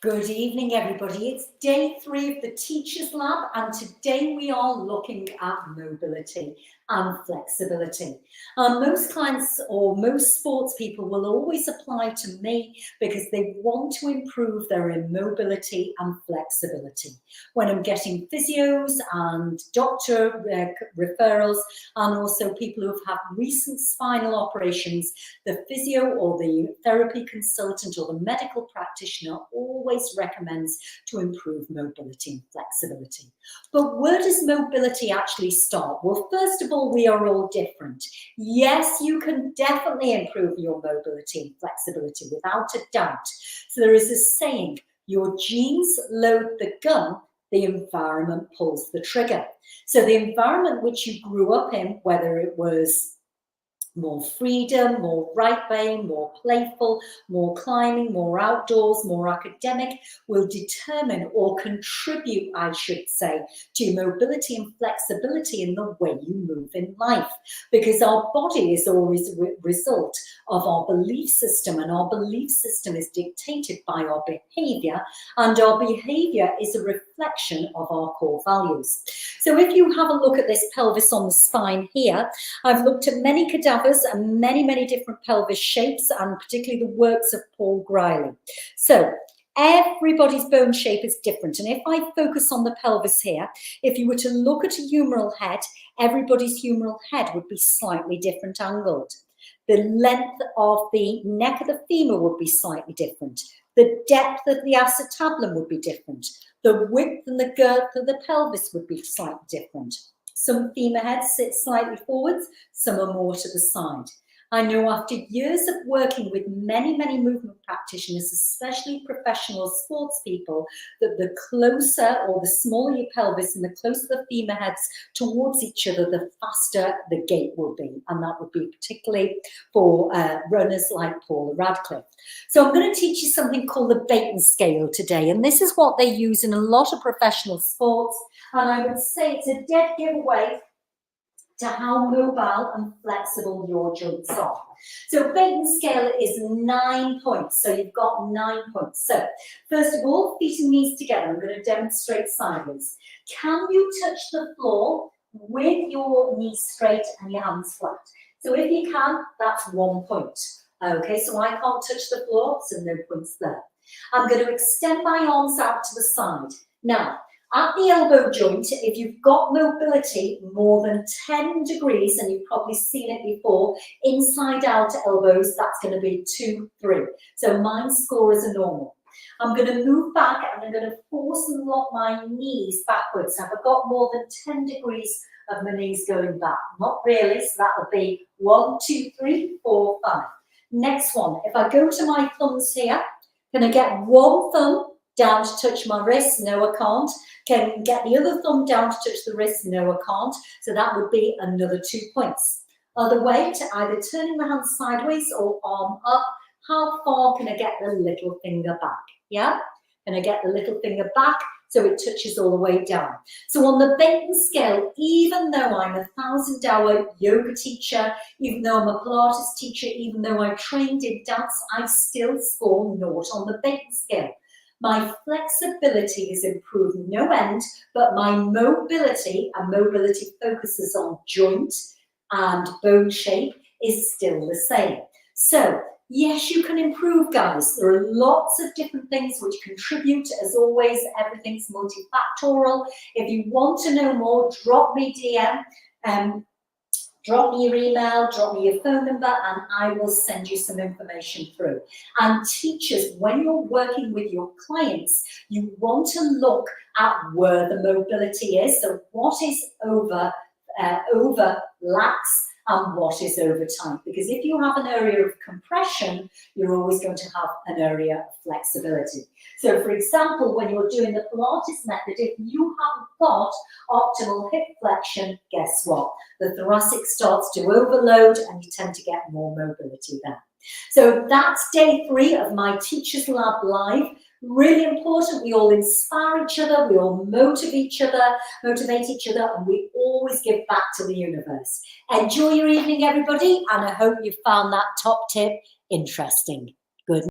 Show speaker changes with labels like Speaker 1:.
Speaker 1: Good evening, everybody. It's day 3 of the Teachers Lab, and today we are looking at mobility and flexibility. Most clients or most sports people will always apply to me because they want to improve their mobility and flexibility. When I'm getting physios and doctor referrals, and also people who have had recent spinal operations, the physio or the therapy consultant or the medical practitioner always recommends to improve mobility and flexibility. But where does mobility actually start? Well, first of all, we are all different. Yes, you can definitely improve your mobility and flexibility without a doubt. So there is a saying, your genes load the gun, the environment pulls the trigger. So the environment which you grew up in, whether it was more freedom, more right brain, more playful, more climbing, more outdoors, more academic, will determine or contribute, I should say, to mobility and flexibility in the way you move in life. Because our body is always a result of our belief system, and our belief system is dictated by our behavior, and our behavior is a reflection of our core values. So if you have a look at this pelvis on the spine here, I've looked at many cadavers and many different pelvis shapes, and particularly the works of Paul Griley. So everybody's bone shape is different, and if I focus on the pelvis here, if you were to look at a humeral head, everybody's humeral head would be slightly different angled. The length of the neck of the femur would be slightly different. The depth of the acetabulum would be different. The width and the girth of the pelvis would be slightly different. Some femur heads sit slightly forwards, some are more to the side. I know after years of working with many movement practitioners, especially professional sports people, that the closer or the smaller your pelvis and the closer the femur heads towards each other, the faster the gait will be. And that would be particularly for runners like Paula Radcliffe. So I'm going to teach you something called the Baton scale today. And this is what they use in a lot of professional sports. And I would say it's a dead giveaway to how mobile and flexible your joints are. So Baton scale is 9 points. So you've got 9 points. So first of all, feet and knees together. I'm going to demonstrate sideways. Can you touch the floor with your knees straight and your hands flat? So if you can, that's 1 point. Okay, so I can't touch the floor, so no points there. I'm going to extend my arms out to the side. Now, at the elbow joint, if you've got mobility more than 10 degrees, and you've probably seen it before, inside out elbows, that's going to be 2, 3. So mine score is a normal. I'm going to move back and I'm going to force and lock my knees backwards. Have I got more than 10 degrees of my knees going back? Not really, so that will be 1, 2, 3, 4, 5. Next one, if I go to my thumbs here, can I get one thumb down to touch my wrist? No, I can't. Can you get the other thumb down to touch the wrist? No, I can't. So that would be another 2 points. Other way, to either turning my hand sideways or arm up, how far can I get the little finger back? Yeah? Can I get the little finger back so it touches all the way down? So on the Baton scale, even though I'm a 1,000-hour yoga teacher, even though I'm a Pilates teacher, even though I trained in dance, I still score 0 on the Baton scale. My flexibility is improved no end, but my mobility, and mobility focuses on joint and bone shape, is still the same. So yes, you can improve, guys. There are lots of different things which contribute. As always, everything's multifactorial. If you want to know more, drop me DM. Drop me your email, drop me your phone number, and I will send you some information through. And teachers, when you're working with your clients, you want to look at where the mobility is. So what is over lax and what is over tight? Because if you have an area of compression, you're always going to have an area of flexibility. So for example, when you're doing the Pilates method, if you haven't got optimal hip flexion, guess what? The thoracic starts to overload and you tend to get more mobility there. So that's day 3 of my Teachers Lab Live. Really important, we all inspire each other, we all motivate each other, and we always give back to the universe. Enjoy your evening, everybody, and I hope you found that top tip interesting.